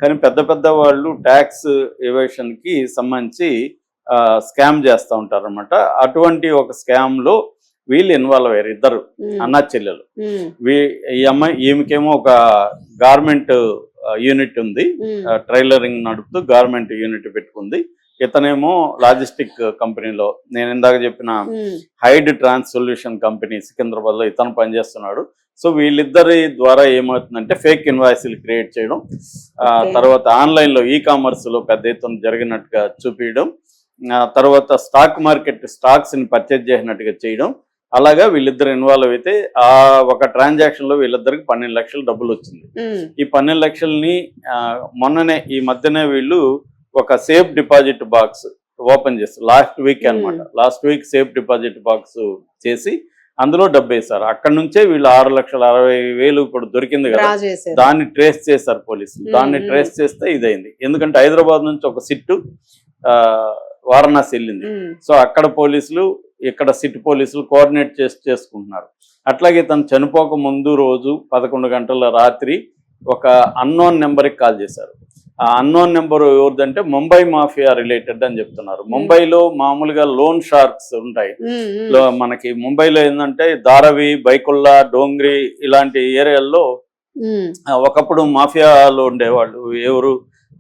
కానీ పెద్ద పెద్ద వాళ్ళు ట్యాక్స్ ఎవేషన్కి సంబంధించి స్కామ్ చేస్తూ ఉంటారు అనమాట. అటువంటి ఒక స్కామ్లో వీళ్ళు ఇన్వాల్వ్ అయ్యారు, ఇద్దరు అన్నా చెల్లెలు. ఈ అమ్మాయి ఈమెకేమో ఒక గార్మెంట్ యూనిట్ ఉంది, ట్రైలరింగ్ నడుపుతూ గార్మెంట్ యూనిట్ పెట్టుకుంది. ఇతనేమో లాజిస్టిక్ కంపెనీలో, నేను ఇందాక చెప్పిన హైడ్ ట్రాన్స్ సొల్యూషన్ కంపెనీ సికింద్రాబాద్ లో ఇతను పనిచేస్తున్నాడు. సో వీళ్ళిద్దరి ద్వారా ఏమవుతుందంటే ఫేక్ ఇన్వాయిస్లు క్రియేట్ చేయడం, తర్వాత ఆన్లైన్ లో ఈ-కామర్స్ లో పెద్ద ఎత్తున జరిగినట్టుగా చూపించడం, తర్వాత స్టాక్ మార్కెట్ స్టాక్స్ ని పర్చేజ్ చేసినట్టుగా చేయడం. అలాగా వీళ్ళిద్దరు ఇన్వాల్వ్ అయితే ఆ ఒక ట్రాన్సాక్షన్ లో వీళ్ళిద్దరికి 12 లక్షలు డబ్బులు వచ్చింది. ఈ 12 లక్షల్ని మొన్ననే ఈ మధ్యనే వీళ్ళు ఒక సేఫ్ డిపాజిట్ బాక్స్ ఓపెన్ చేస్తారు. లాస్ట్ వీక్ అనమాట, last week safe deposit box చేసి అందులో డబ్బు వేశారు. అక్కడ నుంచే వీళ్ళు 6,60,000 ఇప్పుడు దొరికింది కదా, దాన్ని ట్రేస్ చేశారు పోలీసులు. దాన్ని ట్రేస్ చేస్తే ఇదైంది. ఎందుకంటే హైదరాబాద్ నుంచి ఒక సిట్టు వారణాసి వెళ్ళింది. సో అక్కడ పోలీసులు, ఇక్కడ సిటీ పోలీసులు కోఆర్డినేట్ చేసుకుంటున్నారు. అట్లాగే తను చనిపోక ముందు రోజు 11 గంటల రాత్రి ఒక అన్నోన్ నెంబర్కి కాల్ చేశారు. ఆ అన్నోన్ నెంబర్ ఎవరిదంటే ముంబై మాఫియా రిలేటెడ్ అని చెప్తున్నారు. ముంబైలో మామూలుగా లోన్ షార్క్స్ ఉంటాయి. మనకి ముంబైలో ఏంటంటే ధారావి, బైకుల్లా, డోంగ్రీ ఇలాంటి ఏరియాల్లో ఒకప్పుడు మాఫియాలో ఉండేవాళ్ళు. ఎవరు,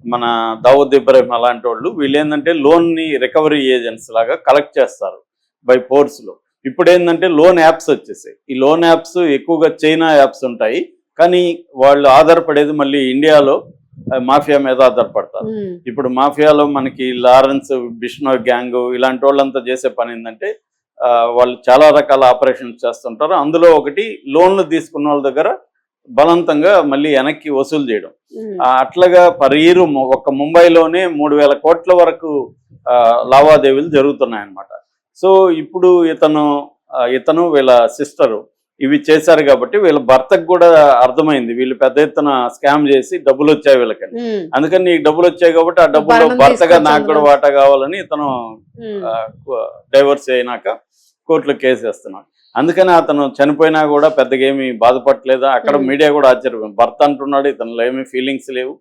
మన దావూద్ ఇబ్రాహిం అలాంటి వాళ్ళు. వీళ్ళు ఏంటంటే లోన్ ని రికవరీ ఏజెంట్స్ లాగా కలెక్ట్ చేస్తారు బై పోర్ట్స్ లో. ఇప్పుడు ఏంటంటే లోన్ యాప్స్ వచ్చేసాయి. ఈ లోన్ యాప్స్ ఎక్కువగా చైనా యాప్స్ ఉంటాయి, కానీ వాళ్ళు ఆధారపడేది మళ్ళీ ఇండియాలో మాఫియా మీద ఆధారపడతారు. ఇప్పుడు మాఫియాలో మనకి లారెన్స్ బిష్నో గ్యాంగ్ ఇలాంటి వాళ్ళంతా చేసే పని ఏంటంటే వాళ్ళు చాలా రకాల ఆపరేషన్స్ చేస్తుంటారు. అందులో ఒకటి లోన్లు తీసుకున్న వాళ్ళ దగ్గర బలవంతంగా మళ్ళీ వెనక్కి వసూలు చేయడం. అట్లాగా పర్ ఇయర్ ఒక ముంబైలోనే 3,000 కోట్ల వరకు లావాదేవీలు జరుగుతున్నాయన్నమాట. సో ఇప్పుడు ఇతను వీళ్ళ సిస్టరు ఇవి చేశారు కాబట్టి వీళ్ళ భర్తకు కూడా అర్థమైంది వీళ్ళు పెద్ద ఎత్తున స్కామ్ చేసి డబ్బులు వచ్చాయి వీళ్ళకని. అందుకని నీకు డబ్బులు వచ్చాయి కాబట్టి ఆ డబ్బులు భర్తగా నాకు కూడా వాటా కావాలని ఇతను డైవర్స్ అయినాక కోర్టులో కేసు వేస్తున్నాడు. అందుకని అతను చనిపోయినా కూడా పెద్దగా ఏమి బాధపడలేదు. అక్కడ మీడియా కూడా ఆశ్చర్యపోయింది. భర్త అంటున్నాడు, ఇతనిలో ఏమీ ఫీలింగ్స్ లేవు,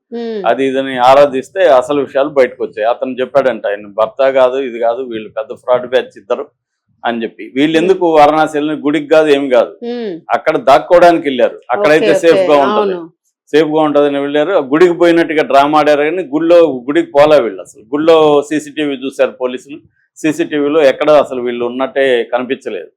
అది ఇదని ఆరాధిస్తే అసలు విషయాలు బయటకు వచ్చాయి. అతను చెప్పాడంట, ఆయన భర్త కాదు, ఇది కాదు, వీళ్ళు పెద్ద ఫ్రాడ్ బ్యాచ్ ఇద్దరు అని చెప్పి. వీళ్ళు ఎందుకు వారణాసి వెళ్ళిన, గుడికి కాదు, ఏమి కాదు, అక్కడ దాక్కోవడానికి వెళ్ళారు. అక్కడైతే సేఫ్ గా ఉంటదని వెళ్ళారు. గుడికి పోయినట్టుగా డ్రామా ఆడారు, కానీ గుడికి పోలే వీళ్ళు. అసలు గుడిలో సీసీటీవీ చూశారు పోలీసులు. సీసీటీవీలో ఎక్కడ అసలు వీళ్ళు ఉన్నట్టే కనిపించలేదు.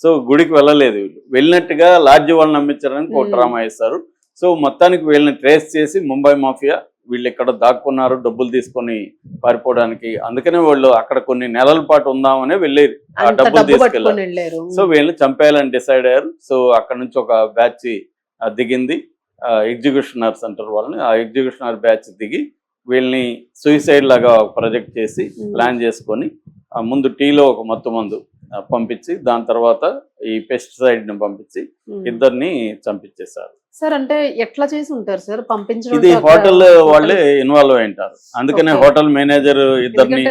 సో గుడికి వెళ్ళలేదు. వీళ్ళు వెళ్ళినట్టుగా లాడ్జి వాళ్ళని నమ్మించారని ఒక డ్రామా వేస్తారు. సో మొత్తానికి వీళ్ళని ట్రేస్ చేసి ముంబై మాఫియా వీళ్ళు ఇక్కడ దాక్కున్నారు డబ్బులు తీసుకొని పారిపోవడానికి. అందుకనే వాళ్ళు అక్కడ కొన్ని నెలల పాటు ఉందామని వెళ్ళారు, ఆ డబ్బులు తీసుకెళ్ళారు. సో వీళ్ళని చంపేయాలని డిసైడ్ అయ్యారు. సో అక్కడ నుంచి ఒక బ్యాచ్ దిగింది, ఎగ్జిక్యూషనర్స్ అంటారు వాళ్ళని. ఆ ఎగ్జిక్యూషనర్ బ్యాచ్ దిగి వీళ్ళని సూసైడ్ లాగా ప్రాజెక్ట్ చేసి ప్లాన్ చేసుకొని ముందు టీలో ఒక మత్తు మందు పంపించి దాని తర్వాత ఈ పెస్టిసైడ్ ని పంపించి ఇద్దరిని చంపించేశారు. సార్ అంటే ఎట్లా చేసి ఉంటారు సార్ పంపించడం? ఇది హోటల్ వాళ్ళే ఇన్వాల్వ్ అయి ఉంటారు. అందుకనే హోటల్ మేనేజర్ ఇద్దరిని,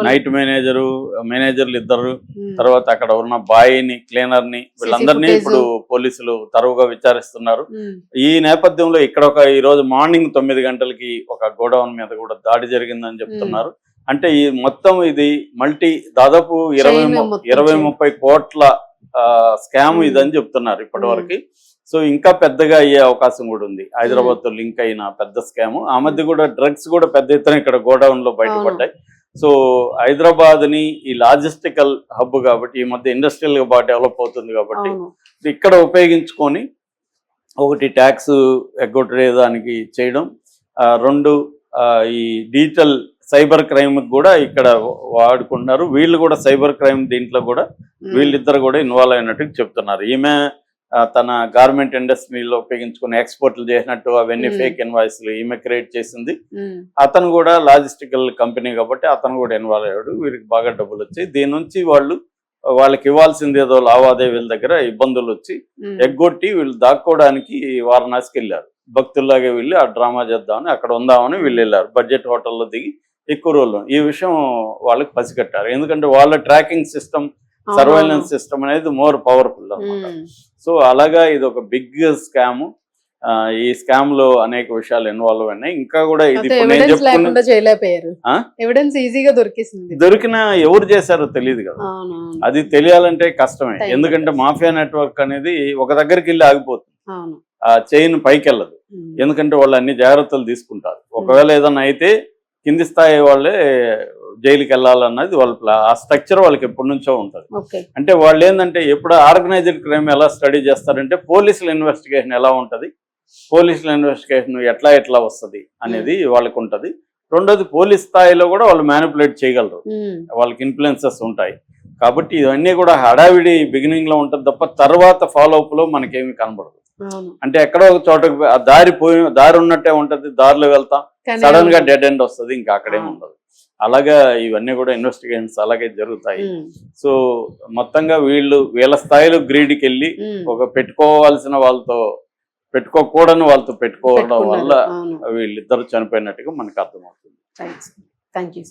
నైట్ మేనేజర్లు ఇద్దరు, తర్వాత అక్కడ ఉన్న బాయ్ ని, క్లీనర్ ని, వీళ్ళందరినీ ఇప్పుడు పోలీసులు తరువుగా విచారిస్తున్నారు. ఈ నేపథ్యంలో ఇక్కడ ఈ రోజు మార్నింగ్ 9 గంటలకి ఒక గోడౌన్ మీద కూడా దాడి జరిగిందని చెప్తున్నారు. అంటే ఈ మొత్తం ఇది దాదాపు 20-30 కోట్ల స్కామ్ ఇదని చెప్తున్నారు ఇప్పటి వరకు. సో ఇంకా పెద్దగా అయ్యే అవకాశం కూడా ఉంది. హైదరాబాద్ తో లింక్ అయిన పెద్ద స్కామ్. ఆ మధ్య కూడా డ్రగ్స్ కూడా పెద్ద ఎత్తున ఇక్కడ గోడౌన్ లో బయటపడ్డాయి. సో హైదరాబాద్ ని ఈ లాజిస్టికల్ హబ్ కాబట్టి, ఈ మధ్య ఇండస్ట్రియల్ గా బాగా డెవలప్ అవుతుంది కాబట్టి ఇక్కడ ఉపయోగించుకొని ఒకటి ట్యాక్స్ ఎగ్గొట్టేదానికి చేయడం, 2 ఈ డిజిటల్ సైబర్ క్రైమ్ కూడా ఇక్కడ వాడుకుంటున్నారు. వీళ్ళు కూడా సైబర్ క్రైమ్ దీంట్లో కూడా వీళ్ళిద్దరు కూడా ఇన్వాల్వ్ అయినట్టు చెప్తున్నారు. ఈమె తన గార్మెంట్ ఇండస్ట్రీలో ఉపయోగించుకుని ఎక్స్పోర్ట్లు చేసినట్టు అవన్నీ ఫేక్ ఇన్వాయిస్లు ఈమె క్రియేట్ చేసింది. అతను కూడా లాజిస్టికల్ కంపెనీ కాబట్టి అతను కూడా ఇన్వాల్వ్ అయ్యాడు. వీరికి బాగా డబ్బులు వచ్చాయి. దీని నుంచి వాళ్ళకి ఇవ్వాల్సింది ఏదో లావాదేవీల దగ్గర ఇబ్బందులు వచ్చి ఎగ్గొట్టి వీళ్ళు దాక్కోవడానికి వారణాసికి వెళ్ళారు. భక్తుల్లాగే వెళ్ళి ఆ డ్రామా చేద్దామని అక్కడ ఉందామని వీళ్ళు వెళ్ళారు. బడ్జెట్ హోటల్లో దిగి ఎక్కువ రోజులు ఈ విషయం వాళ్ళకి పసిగట్టారు. ఎందుకంటే వాళ్ళ ట్రాకింగ్ సిస్టమ్, సర్వైలెన్స్ సిస్టమ్ అనేది మోర్ పవర్ఫుల్ అన్నమాట. సో అలాగా ఇది ఒక బిగ్ స్కామ్. ఈ స్కామ్ లో అనేక విషయాలు ఇన్వాల్వ్ అయినాయి. ఇంకా కూడా ఇది అయితే ఇప్పుడు నేను ఎవిడెన్స్ చెప్పుకున్న లేకుండా చేయలేకపోయారు. ఆ? ఎవిడెన్స్ ఈజీగా దొరికేసింది. దొరికిన ఎవరు చేశారో తెలియదు కదా, అవునవును. అది తెలియాలంటే కష్టమే. Time ఎందుకంటే పడుతుంది. మాఫియా నెట్వర్క్ అనేది ఒక దగ్గరికి వెళ్ళి ఆగిపోతుంది, అవును. ఆ చైన్ పైకి వెళ్ళదు. ఎందుకంటే వాళ్ళు అన్ని జాగ్రత్తలు తీసుకుంటారు. ఒకవేళ ఏదైనా అయితే కింది స్థాయి వాళ్ళే జైలుకి వెళ్ళాలన్నది వాళ్ళ ఆ స్ట్రక్చర్ వాళ్ళకి ఎప్పటి నుంచో ఉంటుంది. ఓకే. అంటే వాళ్ళు ఏంటంటే ఎప్పుడు ఆర్గనైజ్డ్ క్రైమ్ ఎలా స్టడీ చేస్తారంటే పోలీసుల ఇన్వెస్టిగేషన్ ఎలా ఉంటుంది, పోలీసుల ఇన్వెస్టిగేషన్ ఎట్లా వస్తుంది అనేది వాళ్ళకి ఉంటుంది. రెండోది పోలీస్ స్థాయిలో కూడా వాళ్ళు మ్యానిపులేట్ చేయగలరు, వాళ్ళకి ఇన్ఫ్లుయెన్సెస్ ఉంటాయి. కాబట్టి ఇవన్నీ కూడా హడావిడి బిగినింగ్ లో ఉంటుంది తప్ప తర్వాత ఫాలోఅప్ లో మనకేమి కనబడదు. అంటే ఎక్కడో ఒక చోటకి ఆ దారి ఉన్నట్టే ఉంటది, దారిలో వెళ్తాం, సడన్ గా డెడ్ ఎండ్ వస్తుంది, ఇంకా అక్కడేం ఉండదు. అలాగా ఇవన్నీ కూడా ఇన్వెస్టిగేషన్స్ అలాగే జరుగుతాయి. సో మొత్తంగా వీళ్ళ స్థాయిలో గ్రీడ్కి వెళ్ళి ఒక పెట్టుకోవాల్సిన వాళ్ళతో పెట్టుకోకూడని వాళ్ళతో పెట్టుకోవడం వల్ల వీళ్ళిద్దరు చనిపోయినట్టుగా మనకు అర్థమవుతుంది. Thank you.